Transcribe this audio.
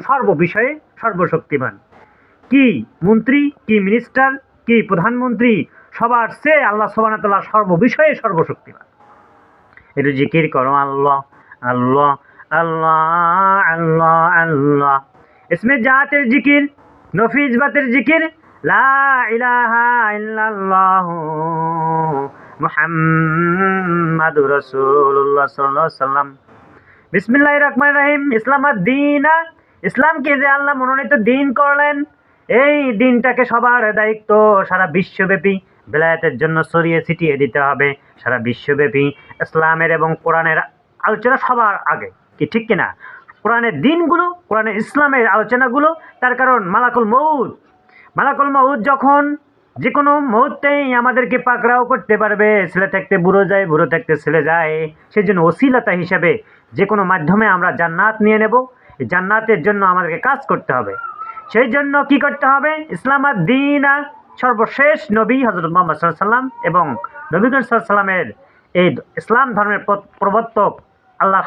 সর্ববিষয়ে সর্বশক্তিমান। কি মন্ত্রী, কি মিনিস্টার, কি প্রধানমন্ত্রী, সবার চেয়ে আল্লাহ সুবহানাহু ওয়া তাআলা সর্ববিষয়ে সর্বশক্তিমান। একটু জিকির করো আল্লাহ আল্লাহ আল্লাহ আল্লাহ আল্লাহ। ইসমে জাতের জিকির, নফিস বাতের জিকির, লা ইলাহা ইল্লাল্লাহ মুহাম্মাদুর রাসূলুল্লাহ সাল্লাল্লাহু আলাইহি সাল্লাম। বিসমিল্লাহির রহমানির রহিম। ইসলামাদ্দীনা, ইসলামকে যে আল্লাহ মনোনীত দিন করলেন, এই দিনটাকে সবার দায়িত্ব সারা বিশ্বব্যাপী বেলায়েতের জন্য ছড়িয়ে ছিটিয়ে দিতে হবে। সারা বিশ্বব্যাপী ইসলামের এবং কোরআনের আলোচনা সবার আগে, কি ঠিক কিনা? কোরআনের দিনগুলো, কোরআনের ইসলামের আলোচনাগুলো, তার কারণ মালাকুল মউত যখন যে কোনো মুহূর্তেই আমাদেরকে পাকড়াও করতে পারবে। ছেলে থাকতে বুড়ো যায়, বুড়ো থাকতে ছেলে যায়। সেই জন্য ওসিলতা হিসাবে যে কোনো মাধ্যমে আমরা জান্নাত নিয়ে নেব। এই জান্নাতের জন্য আমাদেরকে কাজ করতে হবে। সেই জন্য কি করতে হবে? ইসলামাদ্দীনা, সর্বশেষ নবী হযরত মুহাম্মদ সাল্লাল্লাহু আলাইহি সাল্লাম এবং নবী করিম সাল্লাল্লাহু আলাইহি সাল্লামের এই ইসলাম ধর্মের প্রবর্তক আল্লাহ